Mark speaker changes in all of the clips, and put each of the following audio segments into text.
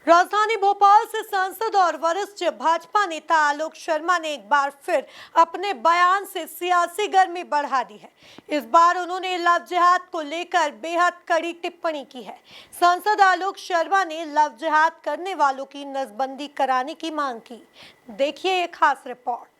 Speaker 1: राजधानी भोपाल से सांसद और वरिष्ठ भाजपा नेता आलोक शर्मा ने एक बार फिर अपने बयान से सियासी गर्मी बढ़ा दी है। इस बार उन्होंने लव जिहाद को लेकर बेहद कड़ी टिप्पणी की है। सांसद आलोक शर्मा ने लव जिहाद करने वालों की नसबंदी कराने की मांग की। देखिए ये खास रिपोर्ट।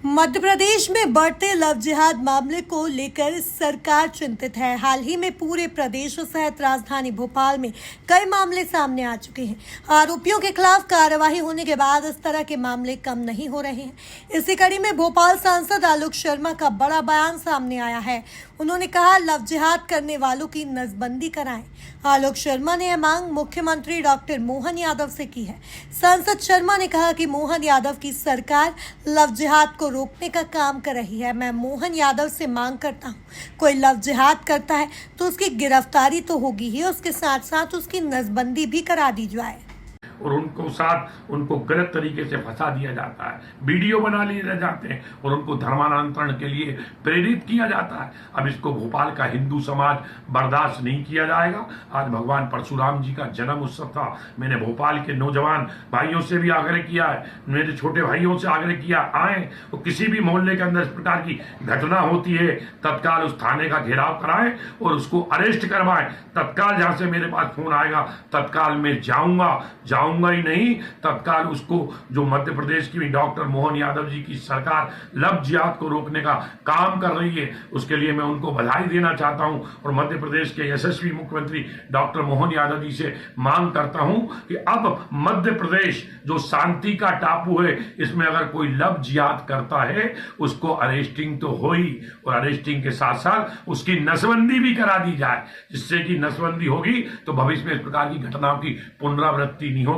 Speaker 1: मध्य प्रदेश में बढ़ते लव जिहाद मामले को लेकर सरकार चिंतित है। हाल ही में पूरे प्रदेश सहित राजधानी भोपाल में कई मामले सामने आ चुके हैं। आरोपियों के खिलाफ कार्रवाई होने के बाद इस तरह के मामले कम नहीं हो रहे हैं। इसी कड़ी में भोपाल सांसद आलोक शर्मा का बड़ा बयान सामने आया है। उन्होंने कहा, लव जिहाद करने वालों की नसबंदी कराएं। आलोक शर्मा ने यह मांग मुख्यमंत्री डॉक्टर मोहन यादव से की है। सांसद शर्मा ने कहा कि मोहन यादव की सरकार लव जिहाद को रोकने का काम कर रही है। मैं मोहन यादव से मांग करता हूं, कोई लव जिहाद करता है तो उसकी गिरफ्तारी तो होगी ही, उसके साथ साथ उसकी नसबंदी भी करा दी जाए।
Speaker 2: और उनको गलत तरीके से फंसा दिया जाता है, वीडियो बना लिए जाते हैं और उनको धर्मांतरण के लिए प्रेरित किया जाता है। अब इसको भोपाल का हिंदू समाज बर्दाश्त नहीं किया जाएगा। आज भगवान परशुराम जी का जन्म उत्सव था। मैंने भोपाल के नौजवान भाइयों से भी आग्रह किया है, मेरे छोटे भाइयों से आग्रह किया, आए तो किसी भी मोहल्ले के अंदर इस प्रकार की घटना होती है तत्काल उस थाने का घेराव कराएं और उसको अरेस्ट करवाएं। तत्काल जहां से मेरे पास फोन आएगा तत्काल मैं जाऊंगा ही नहीं, तत्काल उसको जो मध्य प्रदेश की डॉक्टर मोहन यादव जी की सरकार लव जिहाद को रोकने का काम कर रही है, उसके लिए मैं उनको बधाई देना चाहता हूं और मध्य प्रदेश के यशस्वी मुख्यमंत्री डॉक्टर मोहन यादव जी से मांग करता हूं कि अब मध्य प्रदेश जो शांति का टापू है, इसमें अगर कोई लव जिहाद करता है उसको अरेस्टिंग तो हो ही, और अरेस्टिंग के साथ साथ उसकी नसबंदी भी करा दी जाए, जिससे कि नसबंदी होगी तो भविष्य में इस प्रकार की घटनाओं की पुनरावृत्ति नहीं होगी।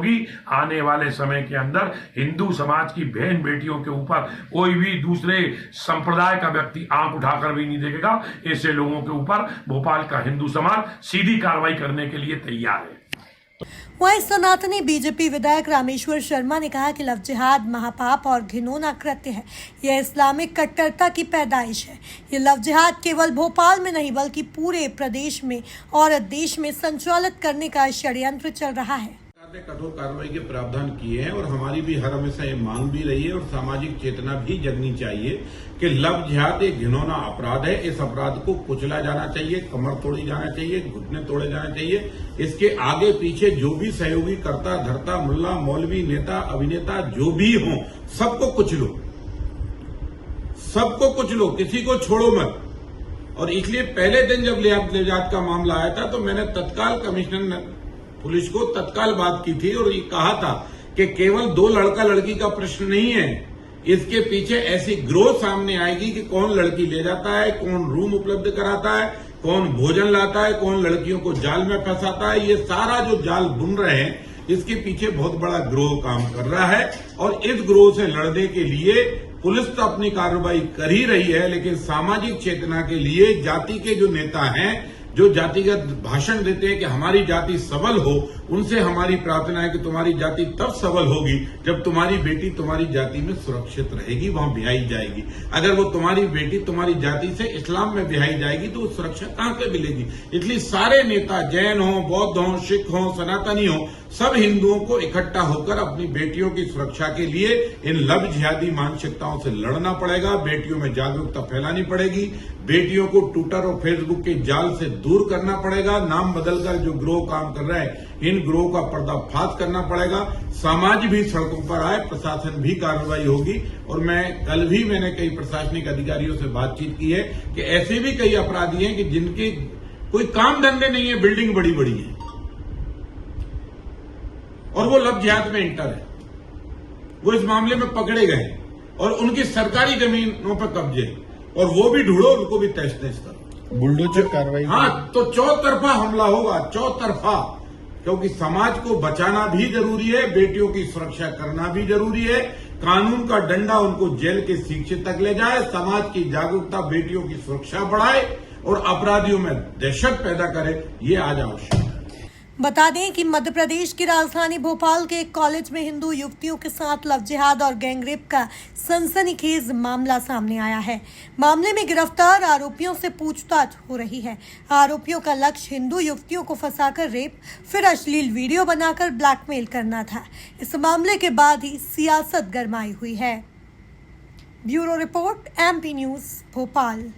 Speaker 2: आने वाले समय के अंदर हिंदू समाज की बहन बेटियों के ऊपर कोई भी दूसरे संप्रदाय का व्यक्ति आंख उठाकर भी नहीं देखेगा। ऐसे लोगों के ऊपर भोपाल का हिंदू समाज सीधी कार्रवाई करने के लिए तैयार है।
Speaker 1: वहीं सनातनी बीजेपी विधायक रामेश्वर शर्मा ने कहा कि लव जिहाद महापाप और घिनौना कृत्य है। यह इस्लामिक कट्टरता की पैदाइश है। ये लव जिहाद केवल भोपाल में नहीं बल्कि पूरे प्रदेश में और देश में संचालित करने का षड्यंत्र चल रहा है।
Speaker 3: कठोर कार्रवाई के प्रावधान किए हैं और हमारी भी हर हमेशा ये मांग भी रही है और सामाजिक चेतना भी जगनी चाहिए कि लव जिहाद एक घिनौना अपराध है। इस अपराध को कुचला जाना चाहिए, कमर तोड़ी जाना चाहिए, घुटने तोड़े जाना चाहिए। इसके आगे पीछे जो भी सहयोगी करता धरता मुल्ला मौलवी नेता अभिनेता जो भी हो, सबको कुचलो, किसी को छोड़ो मत। और इसलिए पहले दिन जब लव जिहाद का मामला आया था तो मैंने तत्काल कमिश्नर पुलिस को तत्काल बात की थी और ये कहा था कि केवल दो लड़का लड़की का प्रश्न नहीं है, इसके पीछे ऐसी ग्रोथ सामने आएगी कि कौन लड़की ले जाता है, कौन रूम उपलब्ध कराता है, कौन भोजन लाता है, कौन लड़कियों को जाल में फंसाता है। ये सारा जो जाल बुन रहे हैं इसके पीछे बहुत बड़ा ग्रोह काम कर रहा है और इस ग्रोह से लड़ने के लिए पुलिस तो अपनी कार्रवाई कर ही रही है, लेकिन सामाजिक चेतना के लिए जाति के जो नेता हैं, जो जातिगत भाषण देते हैं कि हमारी जाति सबल हो, उनसे हमारी प्रार्थना है कि तुम्हारी जाति तब सबल होगी जब तुम्हारी बेटी तुम्हारी जाति में सुरक्षित रहेगी, वहां ब्याही जाएगी। अगर वो तुम्हारी बेटी तुम्हारी जाति से इस्लाम में ब्याही जाएगी तो सुरक्षा कहां से मिलेगी। इसलिए सारे नेता जैन हो, बौद्ध हो, सिख हो, सनातनी हो, सब हिंदुओं को इकट्ठा होकर अपनी बेटियों की सुरक्षा के लिए इन लव जिहादी मानसिकताओं से लड़ना पड़ेगा। बेटियों में जागरूकता फैलानी पड़ेगी, बेटियों को ट्विटर और फेसबुक के जाल से दूर करना पड़ेगा। नाम बदलकर जो ग्रोह काम कर रहा है, इन ग्रोह का पर्दाफाश करना पड़ेगा। समाज भी सड़कों पर आए, प्रशासन भी कार्रवाई होगी। और कल भी मैंने कई प्रशासनिक अधिकारियों से बातचीत की है कि ऐसे भी कई अपराधी हैं कि जिनके कोई काम धंधे नहीं है, बिल्डिंग बड़ी बड़ी है और वो लव जिहाद में इंटर है। वो इस मामले में पकड़े गए और उनकी सरकारी जमीनों पर कब्जे, और वो भी ढूंढो, उनको भी तहस नहस करो,
Speaker 4: बुलडोजर कार्रवाई।
Speaker 3: हाँ, तो चौतरफा हमला होगा, चौतरफा, क्योंकि समाज को बचाना भी जरूरी है, बेटियों की सुरक्षा करना भी जरूरी है। कानून का डंडा उनको जेल के शिक्षे तक ले जाए, समाज की जागरूकता बेटियों की सुरक्षा बढ़ाए और अपराधियों में दहशत पैदा करे, ये आज आवश्यक है।
Speaker 1: बता दें कि मध्य प्रदेश की राजधानी भोपाल के एक कॉलेज में हिंदू युवतियों के साथ लव जिहाद और गैंगरेप का सनसनीखेज मामला सामने आया है। मामले में गिरफ्तार आरोपियों से पूछताछ हो रही है। आरोपियों का लक्ष्य हिंदू युवतियों को फंसाकर रेप फिर अश्लील वीडियो बनाकर ब्लैकमेल करना था। इस मामले के बाद ही सियासत गरमाई हुई है। Bureau report, MP news, Bhopal.